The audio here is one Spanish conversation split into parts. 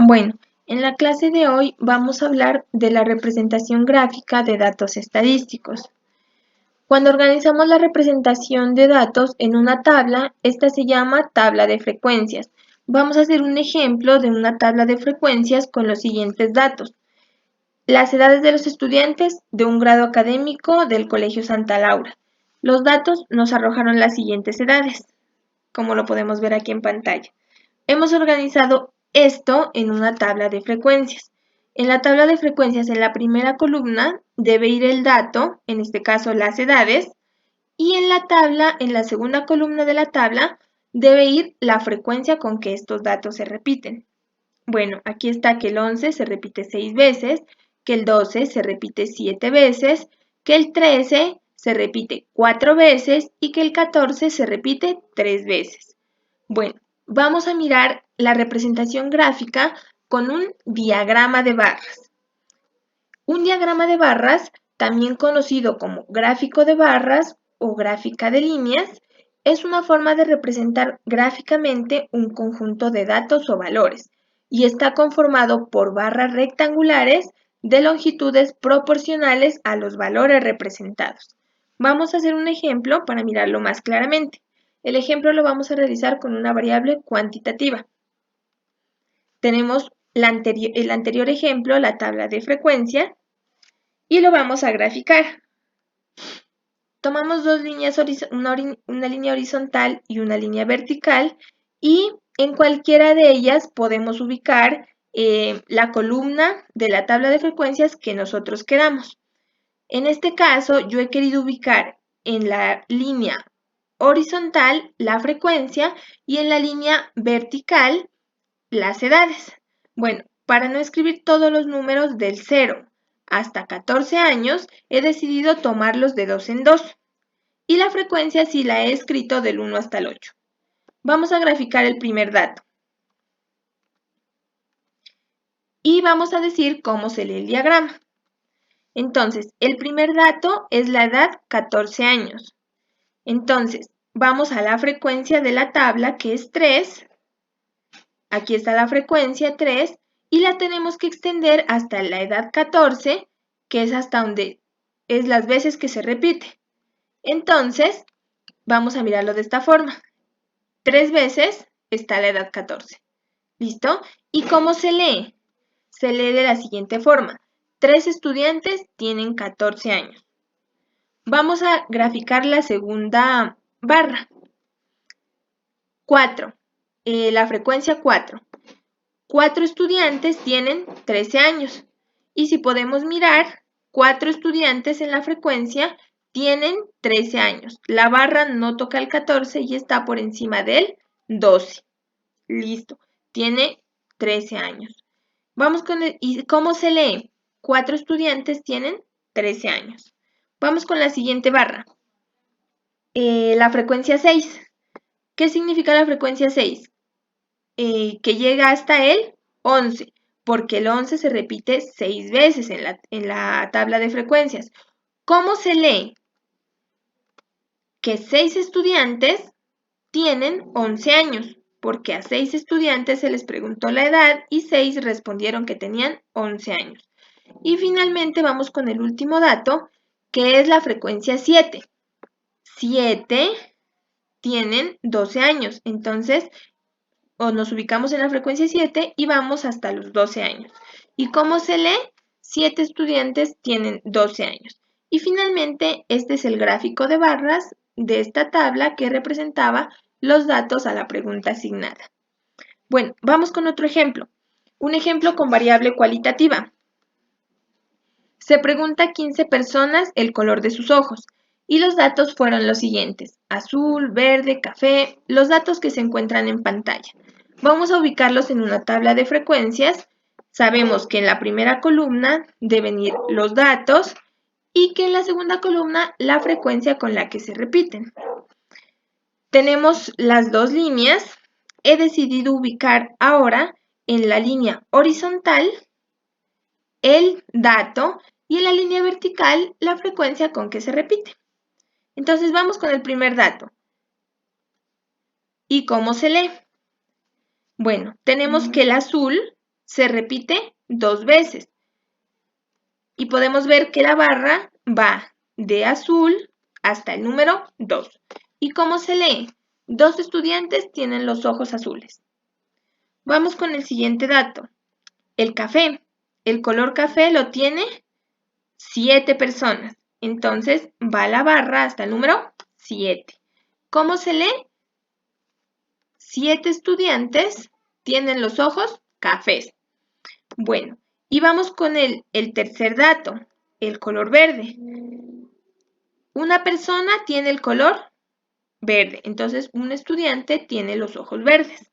Bueno, en la clase de hoy vamos a hablar de la representación gráfica de datos estadísticos. Cuando organizamos la representación de datos en una tabla, esta se llama tabla de frecuencias. Vamos a hacer un ejemplo de una tabla de frecuencias con los siguientes datos. Las edades de los estudiantes de un grado académico del Colegio Santa Laura. Los datos nos arrojaron las siguientes edades, como lo podemos ver aquí en pantalla. Hemos organizado esto en una tabla de frecuencias. En la tabla de frecuencias, en la primera columna, debe ir el dato, en este caso las edades, y en la tabla, en la segunda columna de la tabla, debe ir la frecuencia con que estos datos se repiten. Bueno, aquí está que el 11 se repite 6 veces, que el 12 se repite 7 veces, que el 13 se repite 4 veces y que el 14 se repite 3 veces. Bueno, vamos a mirar la representación gráfica con un diagrama de barras. Un diagrama de barras, también conocido como gráfico de barras o gráfica de líneas, es una forma de representar gráficamente un conjunto de datos o valores y está conformado por barras rectangulares de longitudes proporcionales a los valores representados. Vamos a hacer un ejemplo para mirarlo más claramente. El ejemplo lo vamos a realizar con una variable cuantitativa. Tenemos el anterior ejemplo, la tabla de frecuencia, y lo vamos a graficar. Tomamos dos líneas, una línea horizontal y una línea vertical, y en cualquiera de ellas podemos ubicar la columna de la tabla de frecuencias que nosotros queramos. En este caso, yo he querido ubicar en la línea horizontal la frecuencia y en la línea vertical las edades. Bueno, para no escribir todos los números del 0 hasta 14 años, he decidido tomarlos de 2 en 2. Y la frecuencia sí la he escrito del 1 hasta el 8. Vamos a graficar el primer dato. Y vamos a decir cómo se lee el diagrama. Entonces, el primer dato es la edad 14 años. Entonces, vamos a la frecuencia de la tabla, que es 3. Aquí está la frecuencia 3 y la tenemos que extender hasta la edad 14, que es hasta donde es las veces que se repite. Entonces, vamos a mirarlo de esta forma. 3 veces está la edad 14. ¿Listo? ¿Y cómo se lee? Se lee de la siguiente forma. 3 estudiantes tienen 14 años. Vamos a graficar la segunda barra. 4. La frecuencia 4. 4 estudiantes tienen 13 años. Y si podemos mirar, 4 estudiantes en la frecuencia tienen 13 años. La barra no toca el 14 y está por encima del 12. Listo. Tiene 13 años. Vamos con ¿y cómo se lee? 4 estudiantes tienen 13 años. Vamos con la siguiente barra. La frecuencia 6. ¿Qué significa la frecuencia 6? Que llega hasta el 11, porque el 11 se repite 6 veces en la tabla de frecuencias. ¿Cómo se lee? Que 6 estudiantes tienen 11 años, porque a 6 estudiantes se les preguntó la edad y 6 respondieron que tenían 11 años. Y finalmente vamos con el último dato, que es la frecuencia 7. 7 tienen 12 años, entonces nos ubicamos en la frecuencia 7 y vamos hasta los 12 años. ¿Y cómo se lee? 7 estudiantes tienen 12 años. Y finalmente, este es el gráfico de barras de esta tabla que representaba los datos a la pregunta asignada. Bueno, vamos con otro ejemplo. Un ejemplo con variable cualitativa. Se pregunta a 15 personas el color de sus ojos y los datos fueron los siguientes: azul, verde, café, los datos que se encuentran en pantalla. Vamos a ubicarlos en una tabla de frecuencias. Sabemos que en la primera columna deben ir los datos y que en la segunda columna la frecuencia con la que se repiten. Tenemos las dos líneas. He decidido ubicar ahora en la línea horizontal el dato y en la línea vertical la frecuencia con que se repite. Entonces vamos con el primer dato. ¿Y cómo se lee? Bueno, tenemos que el azul se repite 2 veces. Y podemos ver que la barra va de azul hasta el número 2. ¿Y cómo se lee? 2 estudiantes tienen los ojos azules. Vamos con el siguiente dato. El café. El color café lo tiene 7 personas. Entonces va la barra hasta el número 7. ¿Cómo se lee? 7 estudiantes tienen los ojos cafés. Bueno, y vamos con el tercer dato, el color verde. Una persona tiene el color verde, entonces un estudiante tiene los ojos verdes.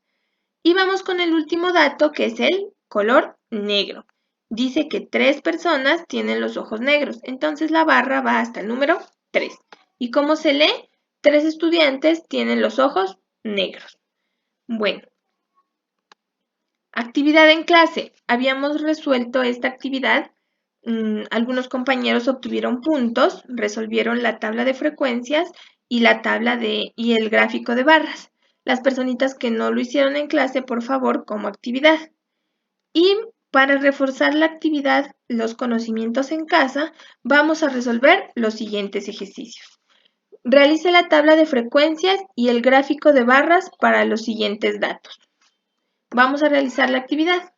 Y vamos con el último dato, que es el color negro. Dice que 3 personas tienen los ojos negros, entonces la barra va hasta el número 3. ¿Y cómo se lee? 3 estudiantes tienen los ojos negros. Bueno, actividad en clase. Habíamos resuelto esta actividad. Algunos compañeros obtuvieron puntos, resolvieron la tabla de frecuencias y y el gráfico de barras. Las personitas que no lo hicieron en clase, por favor, como actividad. Y para reforzar la actividad, los conocimientos en casa, vamos a resolver los siguientes ejercicios. Realice la tabla de frecuencias y el gráfico de barras para los siguientes datos. Vamos a realizar la actividad.